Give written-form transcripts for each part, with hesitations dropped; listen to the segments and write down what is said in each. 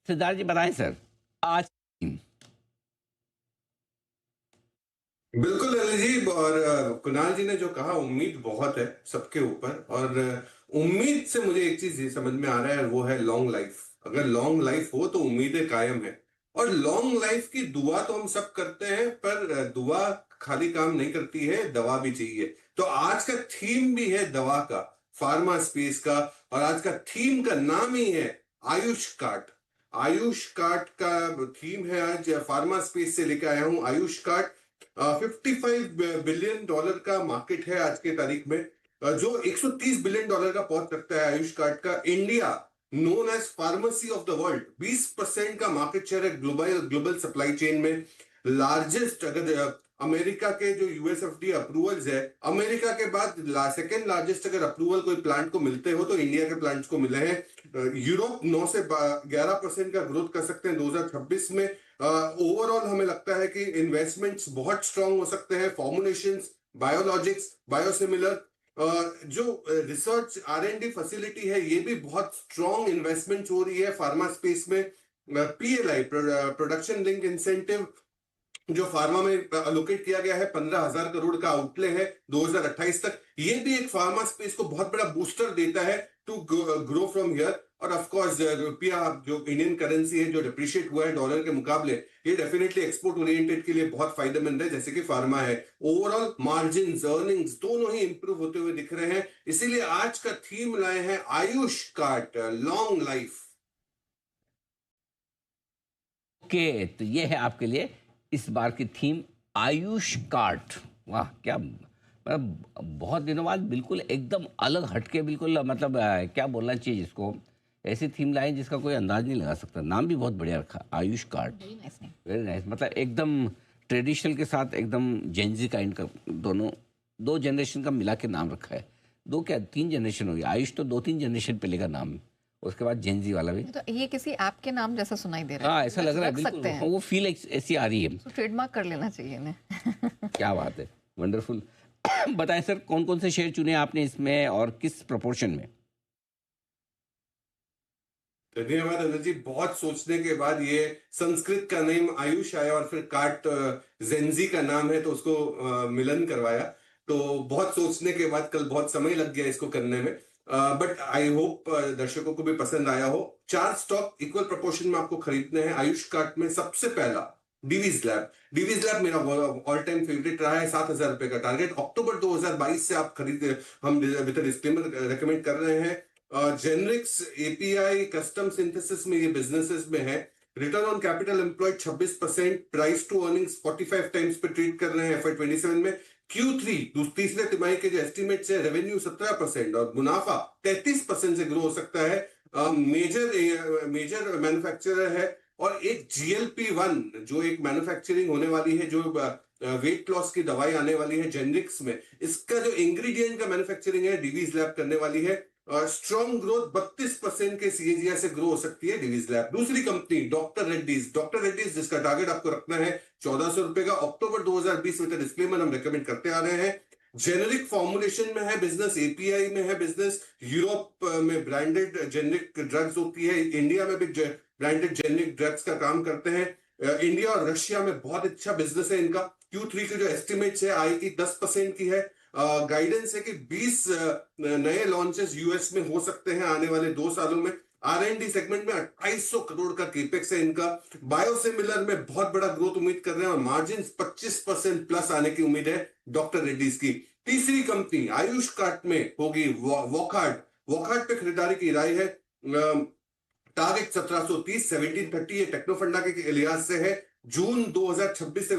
सिद्धार्थ जी बताएं सर आज। बिल्कुल ललित जी। और कुणाल जी ने जो कहा, उम्मीद बहुत है सबके ऊपर। और उम्मीद से मुझे एक चीज ये समझ में आ रहा है, वो है लॉन्ग लाइफ। अगर लॉन्ग लाइफ हो तो उम्मीदें कायम है। और लॉन्ग लाइफ की दुआ तो हम सब करते हैं, पर दुआ खाली काम नहीं करती है, दवा भी चाहिए। तो आज का थीम भी है दवा का, फार्मा स्पेस का। और आज का थीम का नाम ही है आयुष कार्ट। आयुष कार्ट का थीम है, आज फार्मा स्पेस से लेकर आया हूं आयुष कार्ट। 55 बिलियन डॉलर का मार्केट है आज के तारीख में, जो 130 बिलियन डॉलर का पहुंच सकता है आयुष कार्ड का। India known as pharmacy of the world, 20% का मार्केट शेयर है ग्लोबल ग्लोबल सप्लाई चेन में। लार्जेस्ट, अगर अमेरिका के जो यूएसएफडी अप्रूवल्स है, अमेरिका के बाद सेकेंड लार्जेस्ट अगर अप्रूवल कोई प्लांट को मिलते हो तो इंडिया के प्लांट्स को मिले हैं। यूरोप 9 से 11% का ग्रोथ कर सकते हैं 2026 में। ओवरऑल हमें लगता है कि इन्वेस्टमेंट्स बहुत स्ट्रांग हो सकते हैं। फॉर्मुलेशंस, बायोलॉजिक्स, बायोसिमिलर, जो रिसर्च R&D फैसिलिटी है, ये भी बहुत स्ट्रांग इन्वेस्टमेंट हो रही है फार्मा स्पेस में। PLI, प्रोडक्शन लिंक इंसेंटिव, जो फार्मा में अलोकेट किया गया है, 15,000 करोड़ का आउटले है 2028 तक। ये भी एक फार्मा स्पेस को बहुत बड़ा बूस्टर देता है टू ग्रो फ्रॉम हियर। और ऑफ कोर्स रुपया, जो इंडियन करेंसी है, जो डिप्रिशिएट हुआ है डॉलर के मुकाबले, ये डेफिनेटली एक्सपोर्ट ओरिएंटेड के लिए बहुत फायदेमंद है, जैसे कि फार्मा है। ओवरऑल मार्जिन, अर्निंग्स दोनों ही इंप्रूव होते हुए दिख रहे हैं। इसीलिए आज का थीम लाए हैं Ayush cart, long life. Okay, तो ये है आपके लिए इस बार की थीम आयुष कार्ट। वाह, क्या मतलब बहुत दिनों बाद बिल्कुल एकदम अलग हटके, बिल्कुल मतलब क्या बोलना चाहिए इसको, ऐसी थीम लाए जिसका कोई अंदाज नहीं लगा सकता। नाम भी बहुत बढ़िया रखा, आयुष कार्ट। वेरी नाइस, मतलब एकदम ट्रेडिशनल के साथ एकदम जेंजी काइंड का, दोनों दो जनरेशन का मिला के नाम रखा है। दो क्या, 3 जनरेशन हो गई। आयुष तो 2-3 जनरेशन पहले का नाम है, उसके बाद जेंजी वाला भी। तो ये किसी ऐप के नाम जैसा सुनाई दे रहा है। हाँ, ऐसा लग रहा है, रख बिल्कुल सकते हैं। वो फील ऐसी आ रही है। तो ट्रेडमार्क कर लेना चाहिए इन्हें। क्या बात है, वंडरफुल। बताएं सर, कौन कौन से शेयर चुने आपने इसमें और किस प्रोपोर्शन में? धन्यवाद अनिल जी। बहुत सोचने के बाद ये संस्कृत का नेम आयुष आया, और फिर कार्ट जेंजी का नाम है तो उसको मिलन करवाया। तो बहुत सोचने के बाद कल बहुत समय लग गया इसको करने में, बट आई होप दर्शकों को भी पसंद आया हो। 4 स्टॉक इक्वल प्रोपोर्शन में आपको खरीदने हैं आयुष कार्ट में। सबसे पहला डिवीज लैब। डिवीज लैब मेरा ऑल टाइम फेवरेट रहा है। 7,000 रुपए का टारगेट, अक्टूबर 2022 से आप खरीद, हम विद डिस्क्लेमर रेकमेंड कर रहे हैं। जेनरिक्स, एपीआई, कस्टम सिंथेसिस में ये बिजनेसेस में है। Return on capital employed 26%, price to earnings 45 times पे ट्रीट कर रहे हैं FY27 में। Q3 तीसरे तिमाही के जो एस्टिमेट्स है, रेवेन्यू 17% और मुनाफा 33% से ग्रो हो सकता है। मेजर मैन्युफैक्चरर है। और एक GLP-1 जो एक मैन्युफैक्चरिंग होने वाली है, जो वेट लॉस की दवाई आने वाली है जेनरिक्स में, इसका जो इंग्रेडिएंट का मैन्युफैक्चरिंग है डिवीज लैब करने वाली है। स्ट्रॉन्ग ग्रोथ 32% के CAGR से ग्रो हो सकती है डिवीज लैब। दूसरी company doctor Reddy's. Doctor Reddy's जिसका टारगेट आपको रखना है 1,400 रुपए का, अक्टूबर 2020 में डिस्क्लेमर हम रेकमेंड करते आ रहे हैं। जेनेरिक फॉर्मुलेशन में है बिजनेस, API में है बिजनेस। यूरोप में ब्रांडेड जेनेरिक ड्रग्स होती है, इंडिया में भी ब्रांडेड जेनेरिक ड्रग्स का काम करते हैं। इंडिया और रशिया में बहुत अच्छा बिजनेस है इनका। Q3 के जो एस्टिमेट्स है आई की 10% की है। गाइडेंस है कि 20 नए लॉन्चेस यूएस में हो सकते हैं आने वाले 2 सालों में। R&D सेगमेंट में 2800 करोड़ का केपेक्स है इनका। बायोसिमिलर में बहुत बड़ा ग्रोथ उम्मीद कर रहे हैं और मार्जिन 25% प्लस आने की उम्मीद है डॉक्टर रेड्डीज की। तीसरी कंपनी आयुष कार्ट में होगी वॉकहार्ट। वॉकहार्ट पे खरीदारी की राय है। टारगेट 1730, 1730 ये टेक्नोफंडा के लिहाज से है। जून 2026 से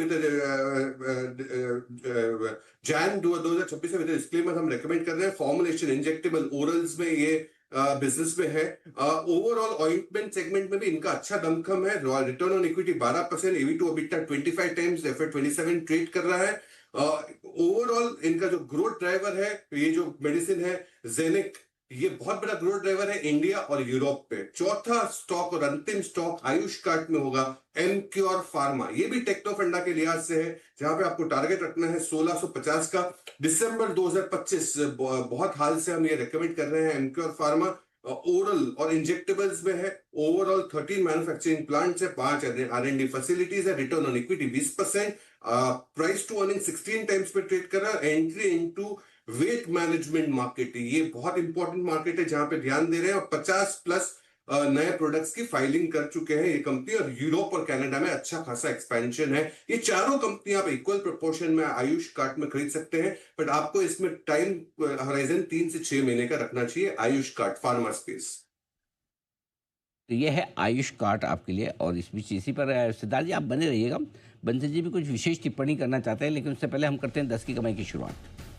जैन 2026 से विद डिस्क्लेमर हम रेकमेंड कर रहे हैं। फॉर्मुलेशन, इंजेक्टेबल, ओरल्स में ये बिजनेस में है। ओवरऑल ऑइंटमेंट सेगमेंट में भी इनका अच्छा दमखम है। Return on equity 12%, EV to EBITDA 25 times, FY27 trade कर रहा है। ओवरऑल इनका जो ग्रोथ ड्राइवर है, ये जो मेडिसिन है जेनिक, ये बहुत बड़ा ग्रोथ ड्राइवर है इंडिया और यूरोप पे। चौथा स्टॉक और अंतिम स्टॉक आयुष कार्ट में होगा एमक्योर फार्मा। ये भी टेक्नोफंडा के लिहाज से है, जहां पे आपको टारगेट रखना है 1650 का। दिसंबर 2025, बहुत हाल से हम ये रेकमेंड कर रहे हैं एमक्योर फार्मा। ओरल और इंजेक्टेबल्स में है। ओवरऑल 13 मैन्युफैक्चरिंग प्लांट्स है, 5 R&D फैसिलिटीज है, return on equity 20%, price to earning 16 times पे ट्रेड कर रहा है। Entry into weight management market है, ये बहुत इंपॉर्टेंट मार्केट है जहां पे ध्यान दे रहे हैं, और 50 प्लस नए प्रोडक्ट्स की फाइलिंग कर चुके हैं ये कंपनी, और यूरोप और कनाडा में अच्छा खासा एक्सपेंशन है। ये चारों कंपनियां आप इक्वल प्रोपोर्शन में आयुष कार्ट में खरीद सकते हैं, बट आपको इसमें टाइम होराइजन 3 से 6 महीने का रखना चाहिए। Ayush cart pharma space. तो ये है आयुष कार्ट आपके लिए। और इस बीच इसी पर सिद्धार्थ जी आप बने रहिएगा। बंसल जी भी कुछ विशेष टिप्पणी करना चाहते हैं, लेकिन उससे पहले हम करते हैं 10 की कमाई की शुरुआत।